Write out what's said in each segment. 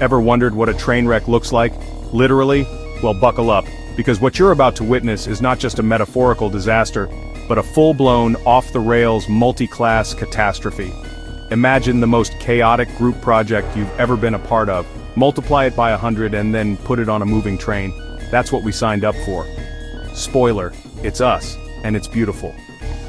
Ever wondered what a train wreck looks like? Literally? Well, buckle up, because what you're about to witness is not just a metaphorical disaster, but a full-blown, off-the-rails, multi-class catastrophe. Imagine the most chaotic group project you've ever been a part of, multiply it by 100 and then put it on a moving train. That's what we signed up for. Spoiler, it's us, and it's beautiful.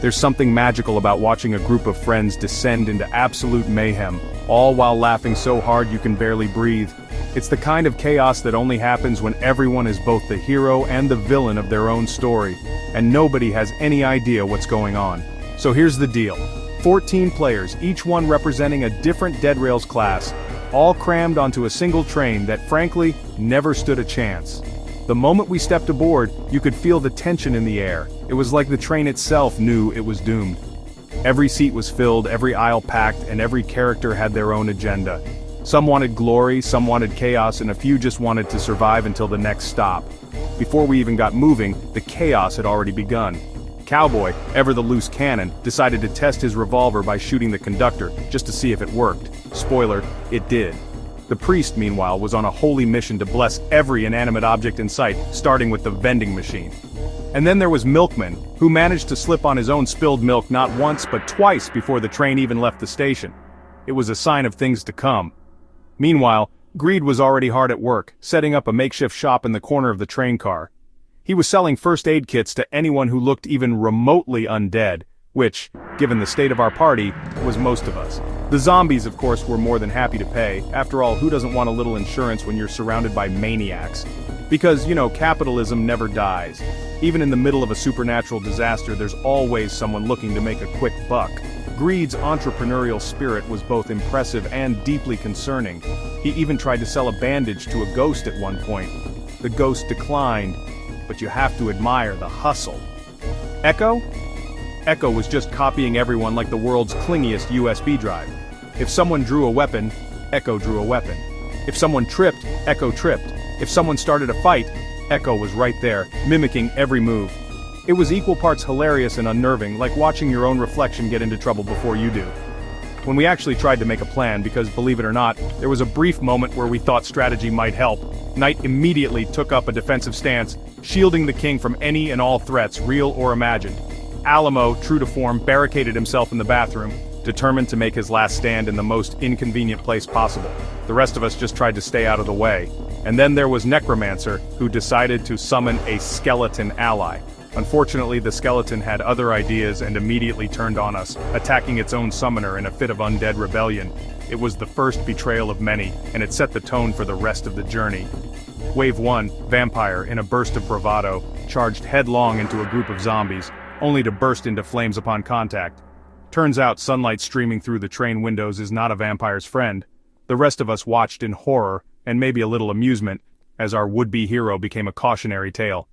There's something magical about watching a group of friends descend into absolute mayhem, all while laughing so hard you can barely breathe. It's the kind of chaos that only happens when everyone is both the hero and the villain of their own story, and nobody has any idea what's going on. So here's the deal. 14 players, each one representing a different Dead Rails class, all crammed onto a single train that frankly, never stood a chance. The moment we stepped aboard, you could feel the tension in the air. It was like the train itself knew it was doomed. Every seat was filled, every aisle packed, and every character had their own agenda. Some wanted glory, some wanted chaos, and a few just wanted to survive until the next stop. Before we even got moving, the chaos had already begun. Cowboy, ever the loose cannon, decided to test his revolver by shooting the conductor, just to see if it worked. Spoiler, it did. The priest, meanwhile, was on a holy mission to bless every inanimate object in sight, starting with the vending machine. And then there was Milkman, who managed to slip on his own spilled milk not once but twice before the train even left the station. It was a sign of things to come. Meanwhile, Greed was already hard at work, setting up a makeshift shop in the corner of the train car. He was selling first aid kits to anyone who looked even remotely undead, which, given the state of our party, was most of us. The zombies, of course, were more than happy to pay. After all, who doesn't want a little insurance when you're surrounded by maniacs? Because, capitalism never dies. Even in the middle of a supernatural disaster, there's always someone looking to make a quick buck. Greed's entrepreneurial spirit was both impressive and deeply concerning. He even tried to sell a bandage to a ghost at one point. The ghost declined, but you have to admire the hustle. Echo? Echo was just copying everyone like the world's clingiest USB drive. If someone drew a weapon, Echo drew a weapon. If someone tripped, Echo tripped. If someone started a fight, Echo was right there, mimicking every move. It was equal parts hilarious and unnerving, like watching your own reflection get into trouble before you do. When we actually tried to make a plan, because believe it or not, there was a brief moment where we thought strategy might help, Knight immediately took up a defensive stance, shielding the king from any and all threats, real or imagined. Alamo, true to form, barricaded himself in the bathroom, determined to make his last stand in the most inconvenient place possible. The rest of us just tried to stay out of the way. And then there was Necromancer, who decided to summon a skeleton ally. Unfortunately, the skeleton had other ideas and immediately turned on us, attacking its own summoner in a fit of undead rebellion. It was the first betrayal of many, and it set the tone for the rest of the journey. Wave 1, Vampire, in a burst of bravado, charged headlong into a group of zombies, only to burst into flames upon contact. Turns out sunlight streaming through the train windows is not a vampire's friend. The rest of us watched in horror, and maybe a little amusement, as our would-be hero became a cautionary tale.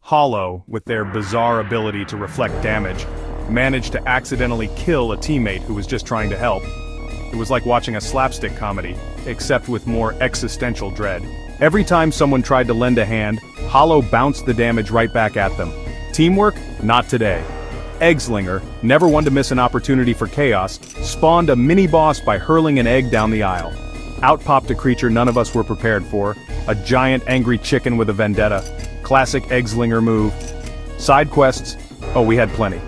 Hollow, with their bizarre ability to reflect damage, managed to accidentally kill a teammate who was just trying to help. It was like watching a slapstick comedy, except with more existential dread. Every time someone tried to lend a hand, Hollow bounced the damage right back at them. Teamwork? Not today. Eggslinger, never one to miss an opportunity for chaos, spawned a mini-boss by hurling an egg down the aisle. Out popped a creature none of us were prepared for, a giant angry chicken with a vendetta. Classic Eggslinger move. Side quests? Oh, we had plenty.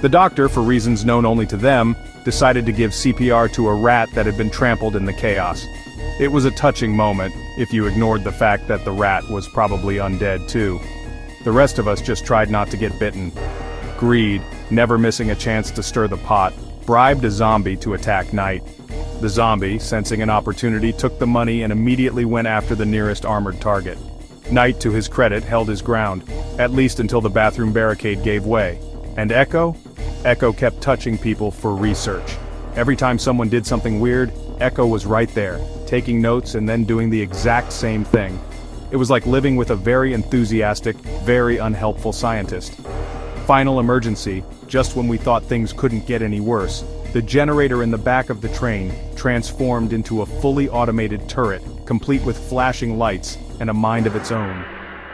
The doctor, for reasons known only to them, decided to give CPR to a rat that had been trampled in the chaos. It was a touching moment, if you ignored the fact that the rat was probably undead too. The rest of us just tried not to get bitten. Greed, never missing a chance to stir the pot, bribed a zombie to attack Knight. The zombie, sensing an opportunity, took the money and immediately went after the nearest armored target. Knight, to his credit, held his ground, at least until the bathroom barricade gave way. And Echo? Echo kept touching people for research. Every time someone did something weird, Echo was right there, taking notes and then doing the exact same thing. It was like living with a very enthusiastic, very unhelpful scientist. Final emergency, just when we thought things couldn't get any worse, the generator in the back of the train transformed into a fully automated turret, complete with flashing lights and a mind of its own.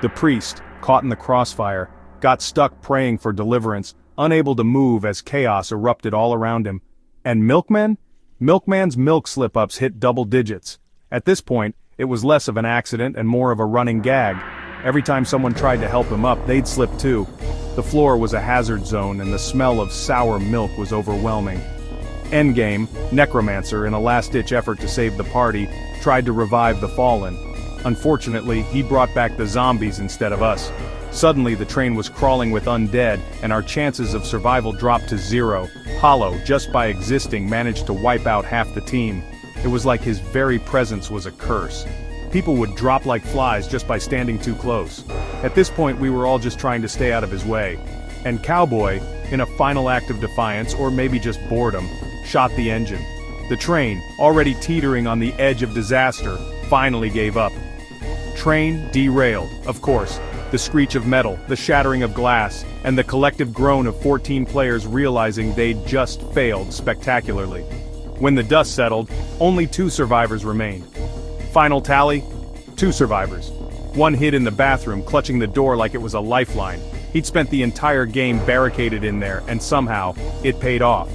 The priest, caught in the crossfire, got stuck praying for deliverance, unable to move as chaos erupted all around him. And Milkman? Milkman's milk slip-ups hit double digits. At this point, it was less of an accident and more of a running gag. Every time someone tried to help him up, they'd slip too. The floor was a hazard zone and the smell of sour milk was overwhelming. Endgame, Necromancer, in a last-ditch effort to save the party, tried to revive the fallen. Unfortunately, he brought back the zombies instead of us. Suddenly the train was crawling with undead, and our chances of survival dropped to 0. Hollow, just by existing, managed to wipe out half the team. It was like his very presence was a curse. People would drop like flies just by standing too close. At this point we were all just trying to stay out of his way. And Cowboy, in a final act of defiance, or maybe just boredom, shot the engine. The train, already teetering on the edge of disaster, finally gave up. Train derailed, of course. The screech of metal, the shattering of glass, and the collective groan of 14 players realizing they'd just failed spectacularly. When the dust settled, only 2 survivors remained. Final tally? 2 survivors. One hid in the bathroom, clutching the door like it was a lifeline. He'd spent the entire game barricaded in there, and somehow, it paid off.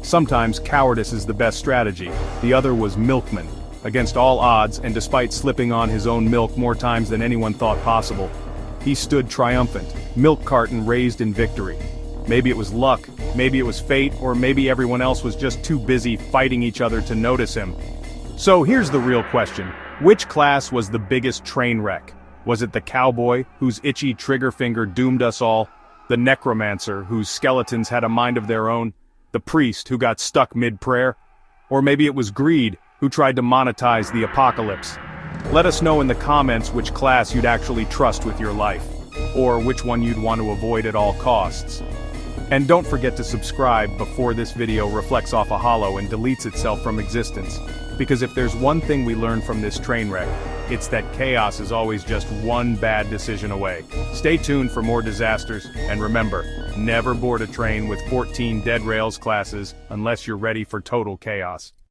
Sometimes cowardice is the best strategy. The other was Milkman. Against all odds, and despite slipping on his own milk more times than anyone thought possible, he stood triumphant, milk carton raised in victory. Maybe it was luck, maybe it was fate, or maybe everyone else was just too busy fighting each other to notice him. So here's the real question. Which class was the biggest train wreck? Was it the Cowboy, whose itchy trigger finger doomed us all? The Necromancer, whose skeletons had a mind of their own? The Priest, who got stuck mid-prayer? Or maybe it was Greed, who tried to monetize the apocalypse? Let us know in the comments which class you'd actually trust with your life, or which one you'd want to avoid at all costs. And don't forget to subscribe before this video reflects off a hollow and deletes itself from existence. Because if there's one thing we learned from this train wreck, it's that chaos is always just one bad decision away. Stay tuned for more disasters, and remember, never board a train with 14 dead rails classes unless you're ready for total chaos.